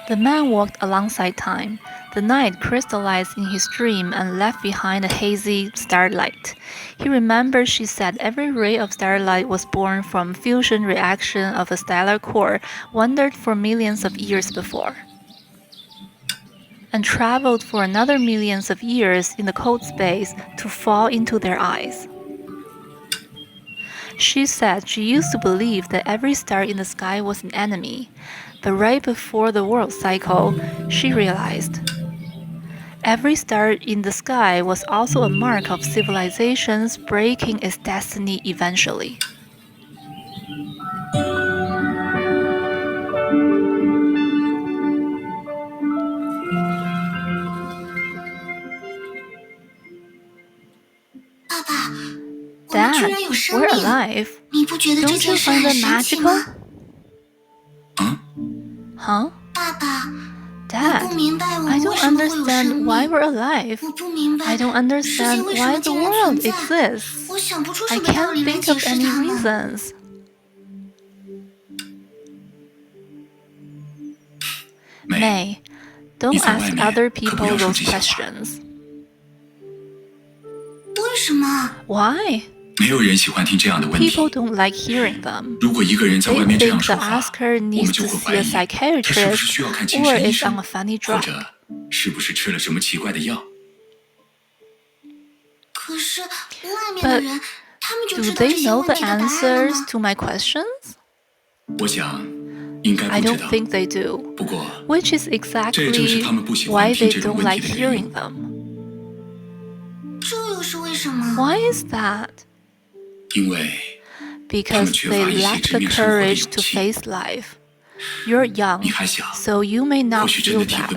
The man walked alongside time. The night crystallized in his dream and left behind a hazy starlight. He remembered she said every ray of starlight was born from fusion reaction of a stellar core wandered for millions of years before, and traveled for another millions of years in the cold space to fall into their eyes. She said she used to believe that every star in the sky was an enemy, but right before the world cycle, she realized every star in the sky was also a mark of civilizations breaking its destiny eventually. Dad, we're alive. Don't you find that magical? Huh? Dad, I don't understand why we're alive. I don't understand why the world exists. I can't think of any reasons. May, don't ask other people those questions. Why? People don't like hearing them. They think the asker needs to see a psychiatrist or is on a funny drug. But do they know the answers to my questions? I don't think they do, which is exactly why they don't like hearing them. Why is that? Because they lack the courage to face life. You're young, so you may not feel that.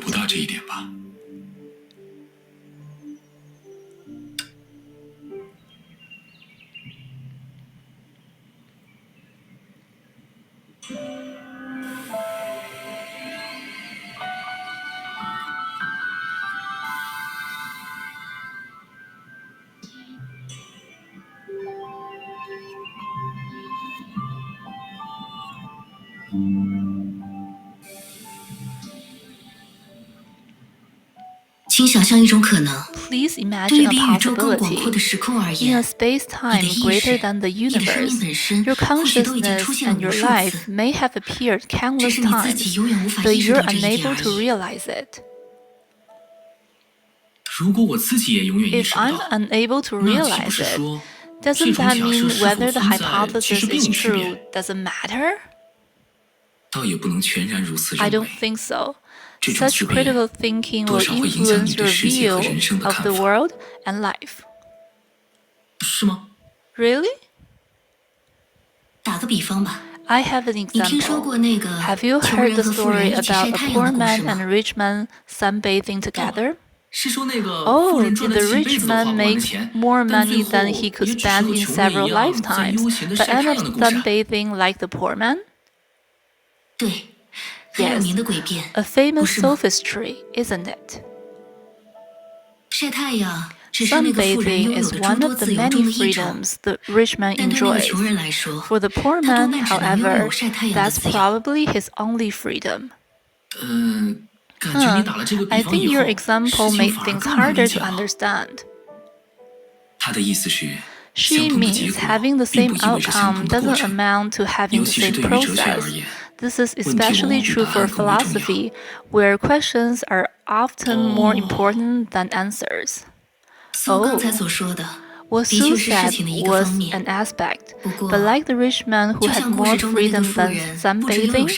Please imagine a possibility. In a space-time greater than the universe, your consciousness and your life may have appeared countless times, but you're unable to realize it. If I'm unable to realize it, doesn't that mean whether the hypothesis is true doesn't matter? I don't think so. Such critical thinking will influence your view of the world and life. Really? I have an example. Have you heard the story about a poor man and a rich man sunbathing together? Oh, did the rich man make more money than he could spend in several lifetimes, but end up sunbathing like the poor man? Yes, a famous sophistry, isn't it? Sunbathing is one of the many freedoms the rich man enjoys. For the poor man, however, that's probably his only freedom. I think your example made things harder to understand. She means having the same outcome doesn't amount to having the same process. This is especially true for philosophy, where questions are often more important than answers. What Sue said was an aspect, but like the rich man who had more freedom than sunbathing,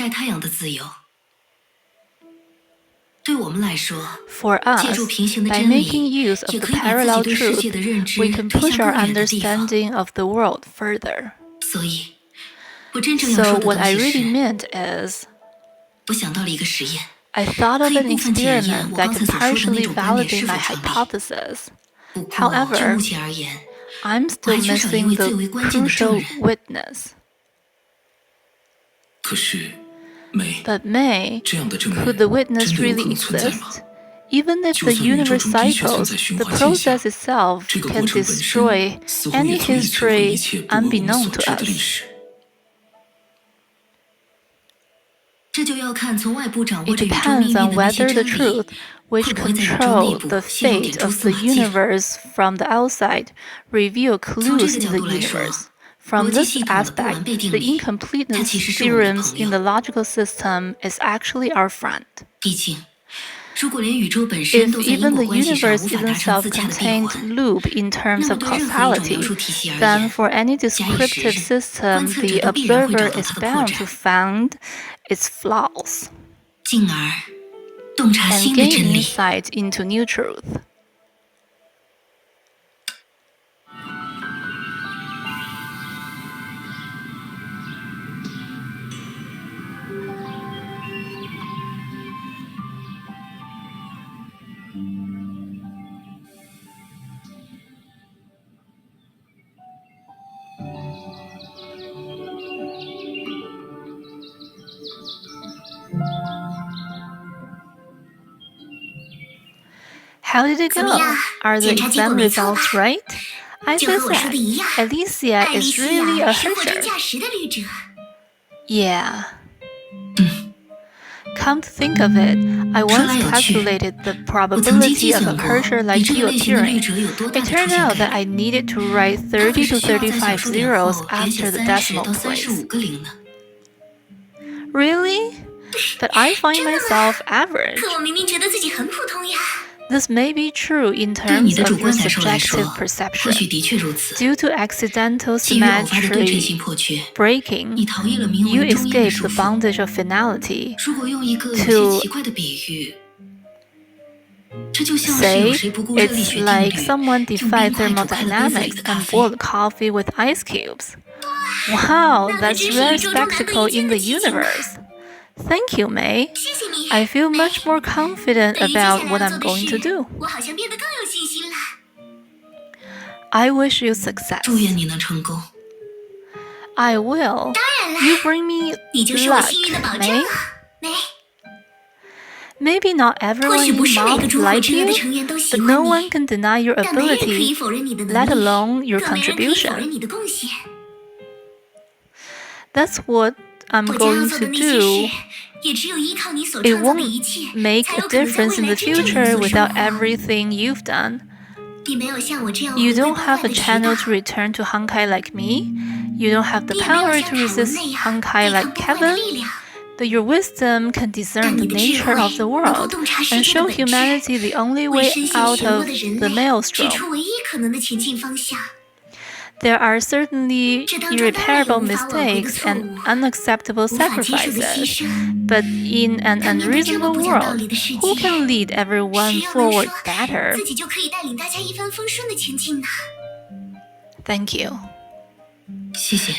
for us, by making use of the parallel truth, we can push our understanding of the world further. So what I really meant is, I thought of an experiment that can partially validate my hypothesis. However, I'm still missing the crucial witness. But May, could the witness really exist? Even if the universe cycles, the process itself can destroy any history unbeknown to us. It depends on whether the truth, which control the fate of the universe from the outside, reveal clues in the universe. From this aspect, the incompleteness theorems in the logical system is actually our friend. If even the universe isn't self-contained loop in terms of causality, then for any descriptive system, the observer is bound to find its flaws and gain insight into new truth. How did it go? Are the exam results right? I suspect Alicia is really a Herscher. Yeah. Come to think of it, I once calculated the probability of a Herscher like you appearing. It turned out that I needed to write 30 to 35 zeros after the decimal place. Really? But I find myself average. This may be true in terms of your subjective perception. Due to accidental symmetry breaking, you escape the bondage of finality to say it's like someone defied thermodynamics and boiled coffee with ice cubes. Wow, that's a rare spectacle in the universe. Thank you, May. I feel much more confident about what I'm going to do. I wish you success. I will. You bring me luck, May. Maybe not everyone in Moth like you, but no one can deny your ability, let alone your contribution. That's what I'm going to do. It won't make a difference in the future without everything you've done. You don't have a channel to return to Honkai like me. You don't have the power to resist Honkai like Kevin. But your wisdom can discern the nature of the world and show humanity the only way out of the maelstrom. There are certainly irreparable mistakes and unacceptable sacrifices, but in an unreasonable world, who can lead everyone forward better? Thank you.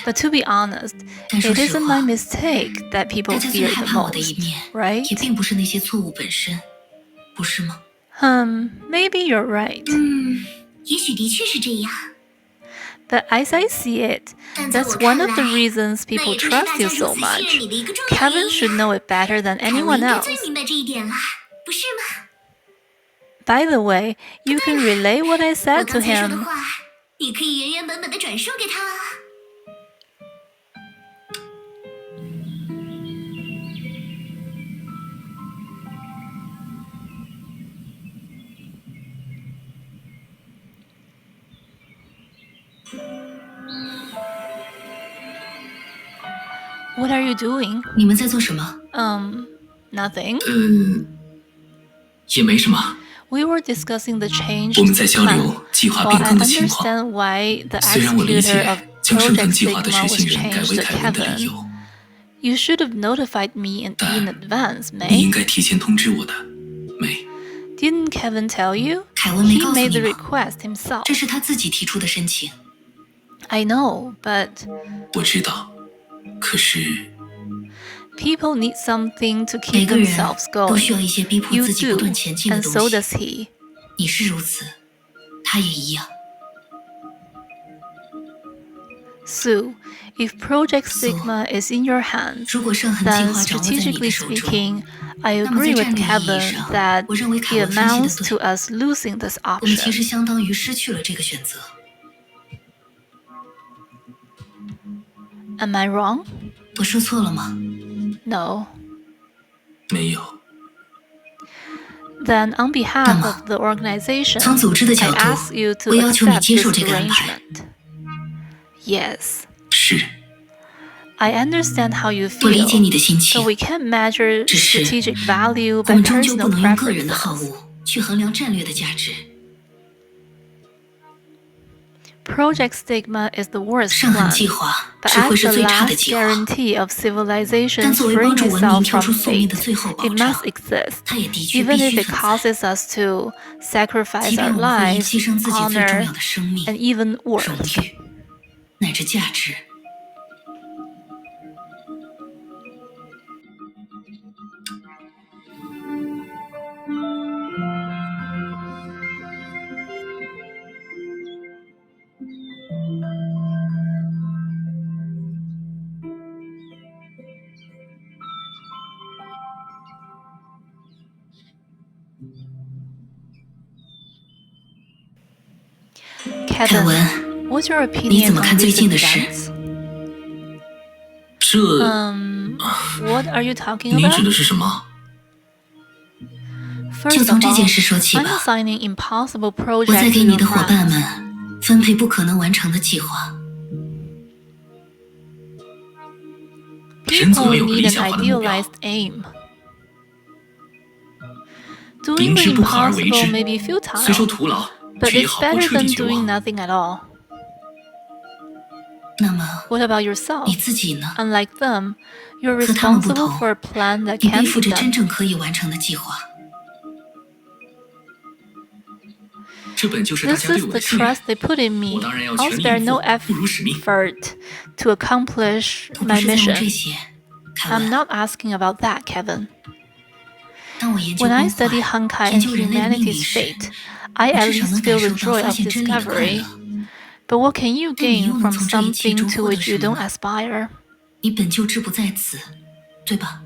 But to be honest, it isn't my mistake that people fear the most, right? Maybe you're right. But as I see it, that's one of the reasons people trust you so much. Kevin should know it better than anyone else. By the way, you can relay what I said to him. What are you doing? 你们在做什么？ Nothing. 也没什么。 We were discussing the change. 我们在交流计划变更的情况。 I understand why the 虽然我理解 executor of 将身份 Project 计划的 Sigma 执 was 行人改 changed 为 to 凯文的理 Kevin. 由， You should have notified me in advance, 你 May. 应该提前通知我的，梅。 Didn't Kevin tell you? 凯文没 He 告诉 made 你 the 吗？ request himself. 这是他自己提出的申请。 I know, but 我知道，可是 people need something to 每 keep 个人 themselves 都 going. 需要一些逼迫 You 自己不 do, 断前进的 and 东 so 西。 does he. 你是如此，他也一样。 Sue, if Project Sigma is in your hands, 如果圣痕计 then 划掌握在你 strategically 的手中， speaking, I 那么 agree 在 with 正义意义 Kevin 上， that 我认为凯 it 文分析的 amounts 对。 to us losing this 我们其 option. 实相当于失去了这个选择。 Am I wrong? 我说错了吗？ No. 没有。 Then, on behalf of the organization, 从组织的角 I 度， ask you to 我要求你 accept 接受 this 这个安排。 arrangement. Yes. 是， I understand how you 我理解 feel, 你的心 but 情， we can't measure 只是 strategic value 我 by 们终究不 personal 能用个人的好 preferences. 恶去衡量战略的价值。 Project Stigma is the worst 上狠 plan, 计划 but 只会 as 是 the 最差的 last 计划， guarantee of 但 civilization 作为帮 freeing 助文明 itself 跳 from 出宿命 fate, 的最后 it 保障， must exist, 它也的确 even 必 if 须 it 存在。 causes us to sacrifice 即便 our 我们会因 lives, 牺牲自己最重 honor, 要的生命、 and even 荣 worse. 誉乃至价值。 凯 Kevin, 文， what's your 你怎 opinion 么 on 看最近 recent 的事？ events? 这 What are you talking 你指 about? 的是什么？ 就 First 从 of 这件 all, 事说起 I'm 吧。 assigning impossible 我在 projects 给 to 你 your 的伙伴 friends. 们分配不可能完成的计划。 人总 People 要有个 need 理 an 想化的目标， idealized aim. Doing 明 the 知不可而为 impossible 之， may be 虽受 futile, 徒劳， but 却也 it's 好过 better 彻底 than 绝 doing 望。 nothing at all. 那么 What about 你 yourself? 自己呢？ Unlike them, you're 和他们不 responsible 同， for a plan that 你背 can 负 be 着真 done. 正可以完成的计划。这本就是大 This 家对 is 我 the 的信任， trust they put in me. 我当然要 I'll 全力 spare 以 no 赴，不辱使命。 effort to accomplish 不 my 是在乎这 mission. 些，凯 I'm 文。 not asking about that, Kevin. 当我研究 When I 光 study 环， Honkai 研 and 究人类的命运 humanity's 时， fate, I 我 at 至少 least 能 feel 感 the 受到 joy 发 of 现真理的快 discovery. 乐。 But what can you 但你 gain 又能 from 从这一切 something 中 to 获得 which you 什么 don't 呢？ aspire? 你本就志不在此，对吧？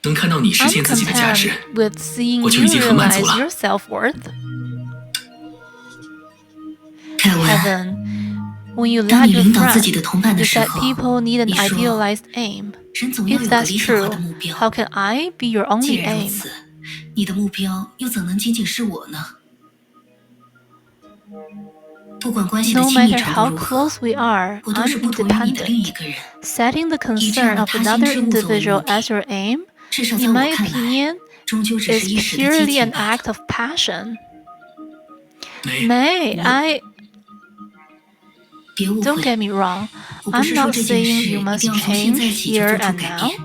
能看到你实 I'm 现自己的价值， content with seeing 我就 you 已经很满足 realize 了。 your self-worth. 凯文， Kevin, when you 当 led 你 your 领导自己的 friends, 同伴的 you 时 said 候， people need an 你说 idealized aim. 人总要 If 有个 that's 理想化 true, 的目标。 how can I be your 既 only 然如 aim? 此，你的目标又怎能仅仅是我呢？不管关系的 No 亲密 matter 程 how 度如何， close we are, 我都 I'm 是不同于你的另一 independent. 个人。 Setting the 以这样 concern 的 of 他心 another 之物作为目 individual 的， as your aim, 至少在 in 我 my 看来， opinion, 终究只 is 是一时的激 purely 情 an 罢 act 了。 of passion. 没， May 我 I 别误 don't 会， get me wrong, 我不 I'm 是说 not 这件 saying 事 you 一 must 定要从现 change 在起就 here 做出 and 改 now. 变。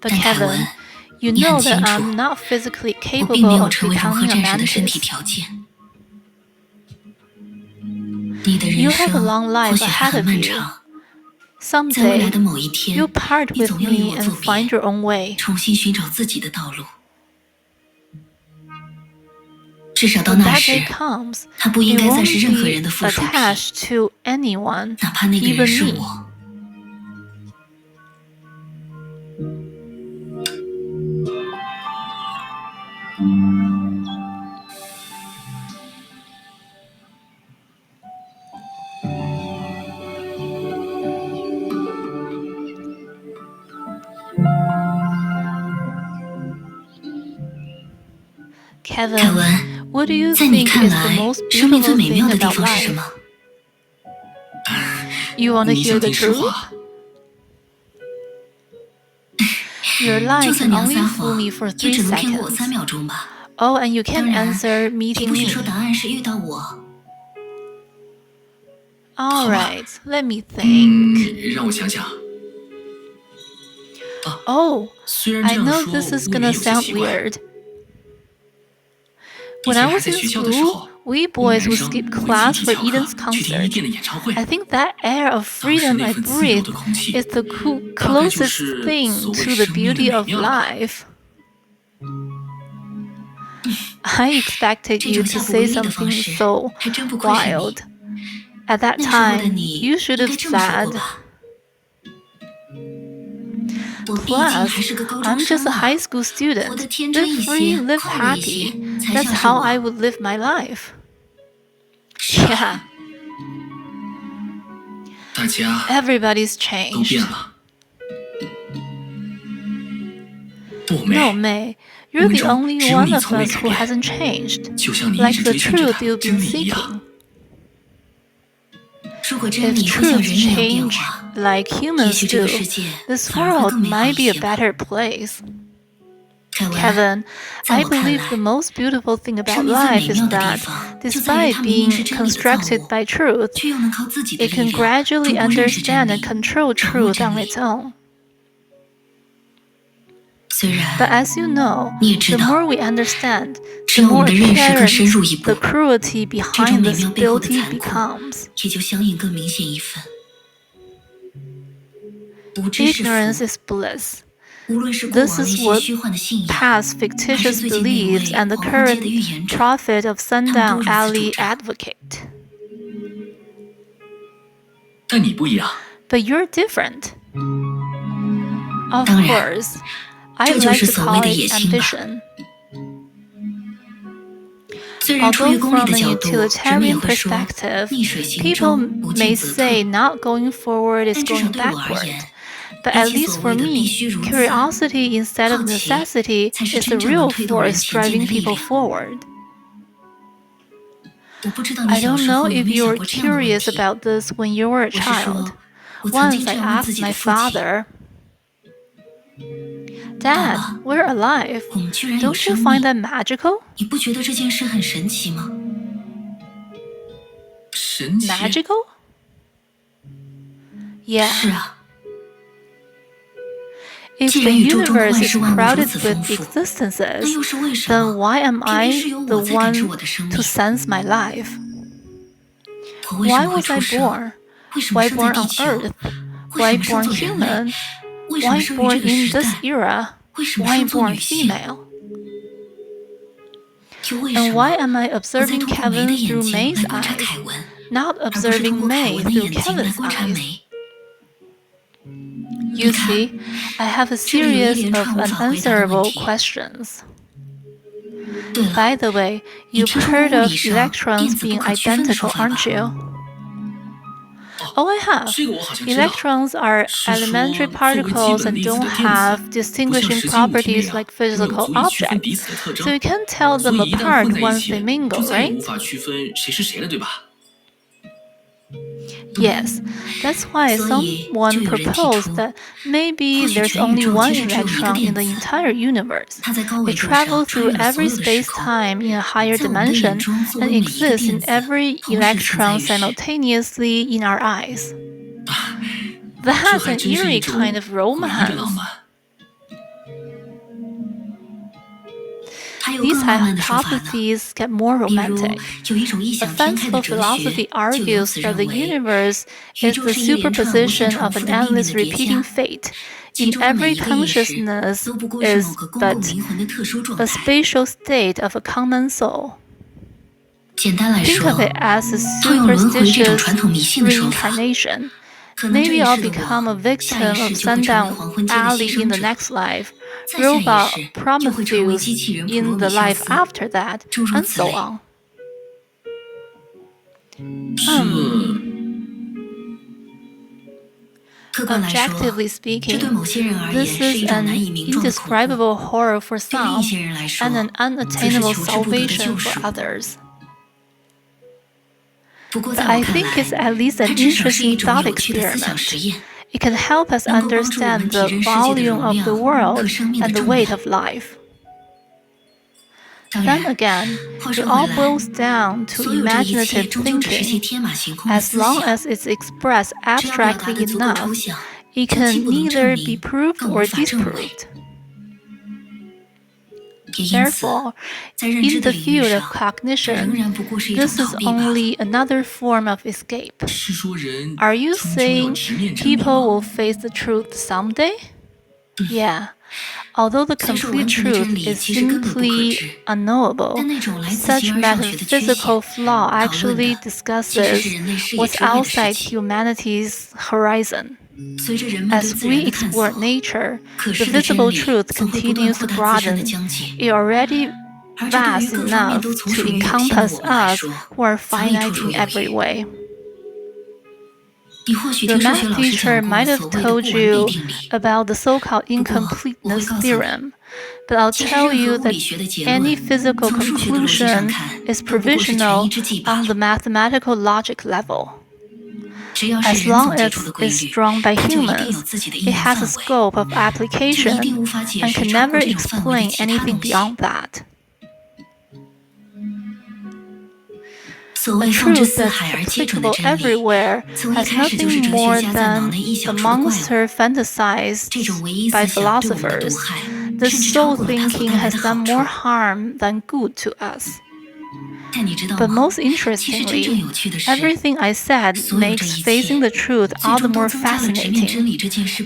But 但凯文， Kevin, you 你很 know that 清楚， I'm not physically 我并没 capable 有 of 成为融合 becoming a 战士的身体 mantis. 条件。你的 You 人 have a 生 long 或 life 许还 ahead 很 of 漫 you. 长，在未来 Someday, 的某一天， you'll part 你 with 总要与 me 我 and 作 find 别， your own way. 重新寻找自己的道路。至少到 When 那 that 时， day comes, 它不 it 应该再 won't 是任何人 be 的附属品， attached to anyone, 哪怕那个人 even 是 me. 我。凯 Kevin, 文， what do you 在你 think 看 is the 来， most 生命最 beautiful 美妙 thing 的地 about 方是什 life? 么？ You want to 你 hear 想 the 听实 truth? 话？ Your 就 lie 算 can 你要 only 撒 fool 谎， me for 也 3只能骗过我 seconds. 3秒钟吧。 Oh, and you 当 can't 然， answer 你 meeting 不许 me. 说答案是遇到我。 All right, let me think. 让我想想。 Oh, 虽然 I 这样 know 说， this is 未免 gonna 有些 sound 奇怪。 weird. 以 When 前 I 还 was 在 in 学校的时 school, 候， we 我们 boys 男 would 生 skip 会 class 集 for 体翘 Eden's 课去听一 concert. 店的演唱会。 I think that air of 当时 freedom 那 I 份自由 breathe 的空气， is the 大概就 closest 是 thing 所谓 to the 生命的 beauty 美 of 妙吧。 life. I expected 这 you 种 to 下不 say 为例的方 something 式， so 还真不愧是你。 wild. At that 那时候的 time, 你 you 应 should 该 have 这么说过 said, 吧？我毕竟还 Plus, 是个高中 I'm 生 just a 啊， high school 活 student. 得天真 Live 一 free, 些， live 快乐一些， happy. 才 That's 像是 how I 我。 would live my life. 是啊 Yeah, 大家 everybody's 都变 changed. 了。No, May, you're the only one of us who hasn't changed, like the truth you've been seeking. If truth change like humans do, this world might be a better place. Kevin, I believe the most beautiful thing about life is that, despite being constructed by truth, it can gradually understand and control truth on its own. But as you know, the more we understand, the more apparent the cruelty behind this beauty becomes. Ignorance is bliss. This is what past fictitious beliefs and the current prophet of Sundown Alley advocate. But you're different. Of course, I like to call it ambition. Although from a utilitarian perspective, people may say not going forward is going backward. But at least for me, curiosity instead of necessity is the real force driving people forward. I don't know if you were curious about this when you were a child. Once I asked my father, "Dad, we're alive. Don't you find that magical?" Magical? Yeah. If the universe is crowded with existences, then why am I the one to sense my life? Why was I born? Why born on Earth? Why born human? Why born in this era? Why born female? And why am I observing Kevin through May's eyes, not observing May through Kevin's eyes? You see, I have a series of unanswerable questions. By the way, you've heard of electrons being identical, aren't you? Oh, I have. Electrons are elementary particles and don't have distinguishing properties like physical objects, so you can't tell them apart once they mingle, right? Yes, that's why someone proposed that maybe there's only one electron in the entire universe. It travels through every space-time in a higher dimension and exists in every electron simultaneously in our eyes. That's an eerie kind of romance. These hypotheses get more romantic. A fanciful philosophy argues that the universe is the superposition of an endless repeating fate. In every consciousness is but a spatial state of a common soul. Think of it as a superstitious reincarnation. Maybe I'll become a victim of Sundown Alley in the next life, robot Prometheus in the life after that, and so on. Objectively speaking, this is an indescribable horror for some and an unattainable salvation for others. But I think it's at least an interesting thought experiment. It can help us understand the volume of the world and the weight of life. Then again, it all boils down to imaginative thinking. As long as it's expressed abstractly enough, it can neither be proved or disproved. Therefore, in the field of cognition, this is only another form of escape. Are you saying people will face the truth someday? Yeah. Although the complete truth is simply unknowable, such metaphysical flaw actually discusses what's outside humanity's horizon. As we explore nature, the visible truth continues to broaden. It already vast enough to encompass us who are finite in every way. The math teacher might have told you about the so-called incompleteness theorem, But I'll tell you that any physical conclusion is provisional on the mathematical logic level. As long as it's drawn by humans, it has a scope of application and can never explain anything beyond that. A truth that's applicable everywhere has nothing more than the monster fantasized by philosophers. This soul thinking has done more harm than good to us. But most interestingly, everything I said makes facing the truth all the more fascinating.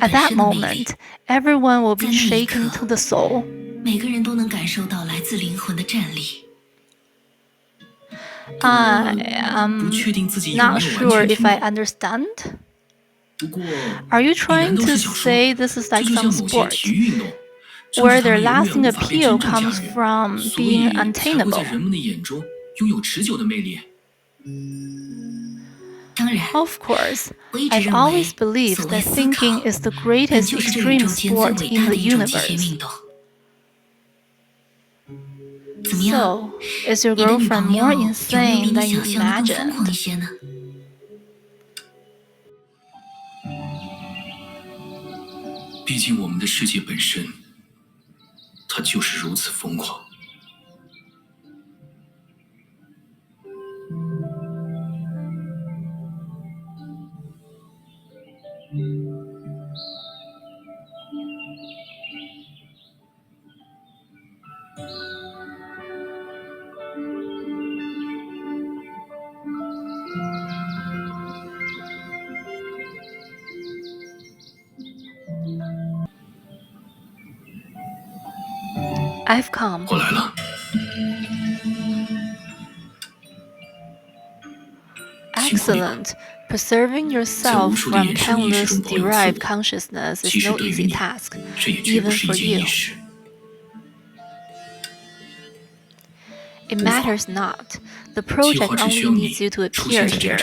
At that moment, everyone will be shaken to the soul. I'm not sure if I understand. Are you trying to say this is like some sport, where their lasting appeal comes from being unattainable? Of course, I've always believed that thinking is the greatest extreme sport in the universe. So, is your girlfriend more insane than you imagined? 毕竟我们的世界本身，它就是如此疯狂。I've come. 我来了。Excellent. Preserving yourself from countless derived consciousness is no easy task, even for you. It matters not. The project only needs you to appear here.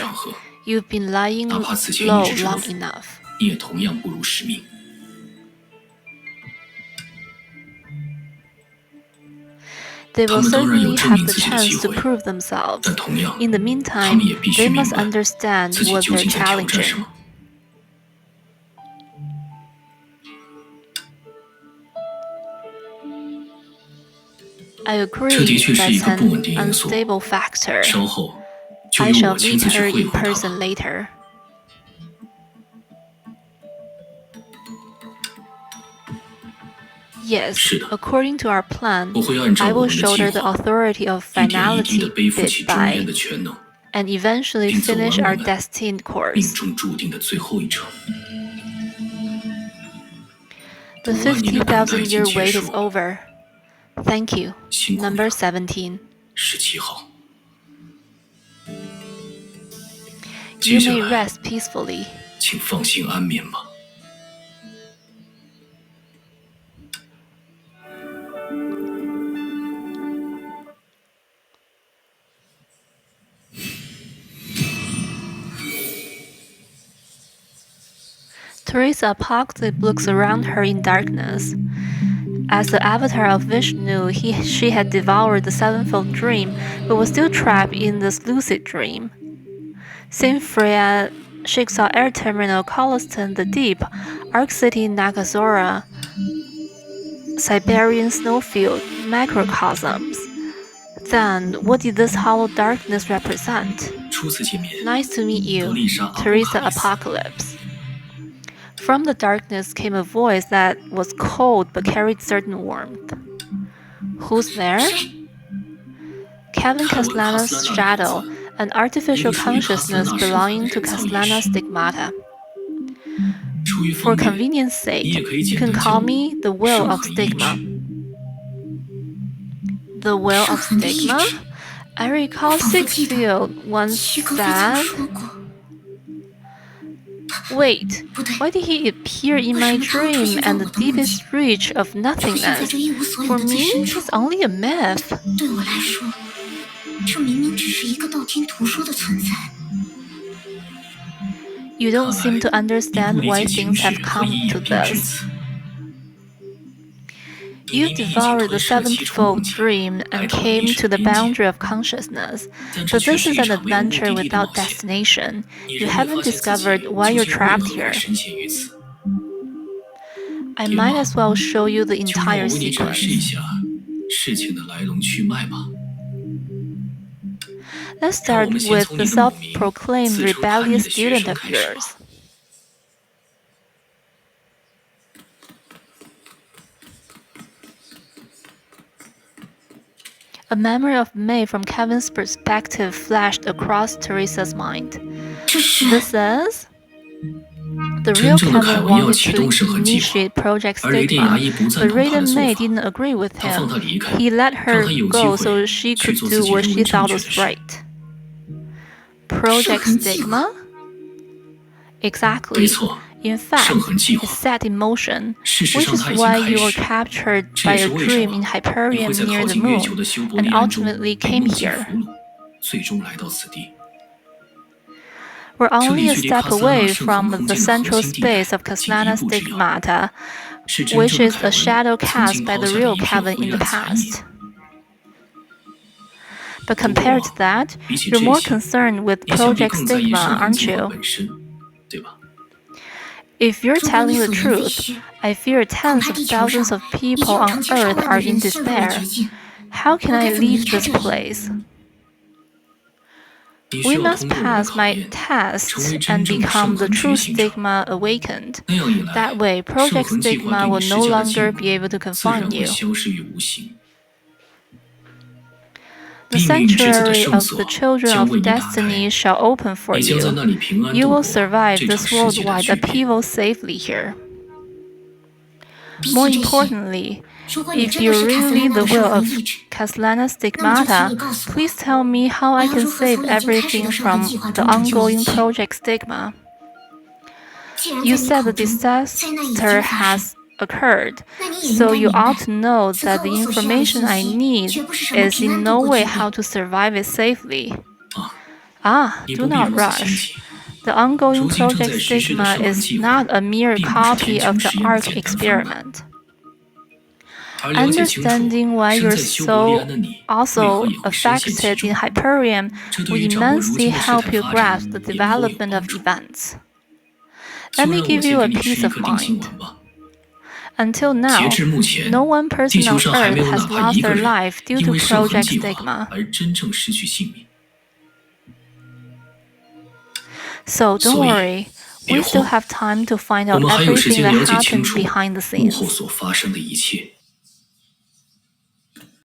You've been lying low long enough. 你也同样不辱使命。 They will certainly have the chance to prove themselves. In the meantime, they must understand what they're challenging. I agree that's an unstable factor. I shall meet her in person later. Yes, according to our plan, I will shoulder the authority of finality bit by, and eventually finish our destined course. The 50,000-year wait is over. Thank you. Number 17. You may rest peacefully. 请放心安眠吧。 Teresa Apocalypse looks around her in darkness. As the avatar of Vishnu, she had devoured the sevenfold dream, but was still trapped in this lucid dream. Saint Freya, Shiksa Air Terminal, Colliston, the Deep, Arc City, Nagazora, Siberian snowfield, macrocosms. Then, what did this hollow darkness represent? Nice to meet you, Teresa Apocalypse. From the darkness came a voice that was cold but carried certain warmth. Who's there? Kevin Castellano's shadow, an artificial consciousness belonging to Castellana Stigmata. For convenience sake, you can call me the Will of Stigma. The Will of Stigma? I recall Sixfield once said... Wait, why did he appear in my dream and the deepest reach of nothingness? For me, it's only a myth. You don't seem to understand why things have come to this. You devoured the sevenfold dream and came to the boundary of consciousness, but this is an adventure without destination. You haven't discovered why you're trapped here. I might as well show you the entire sequence. Let's start with the self-proclaimed rebellious student of yours. A memory of May from Kevin's perspective flashed across Teresa's mind. This is... The real Kevin wanted to initiate Project Stigma, but Raiden May didn't agree with him. He let her go so she could do what she thought was right. Project Stigma? Exactly. In fact, it's set in motion, which is why you were captured by a dream in Hyperion near the moon, and ultimately came here. We're only a step away from the central space of Caslana Stigmata, which is a shadow cast by the real Kevin in the past. But compared to that, you're more concerned with Project Stigma, aren't you? If you're telling the truth, I fear tens of thousands of people on Earth are in despair. How can I leave this place? We must pass my tests and become the true Stigma awakened. That way, Project Stigma will no longer be able to confine you. The sanctuary of the children of destiny shall open for you. You will survive this worldwide upheaval safely here. More importantly, if you're really the will of Caslana Stigmata, please tell me how I can save everything from the ongoing Project Stigma. You said the disaster has occurred, so you ought to know that the information I need is in no way how to survive it safely. Do not rush. The ongoing Project Stigma is not a mere copy of the ARC experiment. Understanding why you're so also affected in Hyperion will immensely help you grasp the development of events. Let me give you a peace of mind. Until now, no one person on Earth has lost their life due to Project Stigma. So don't worry, we still have time to find out everything that happened behind the scenes.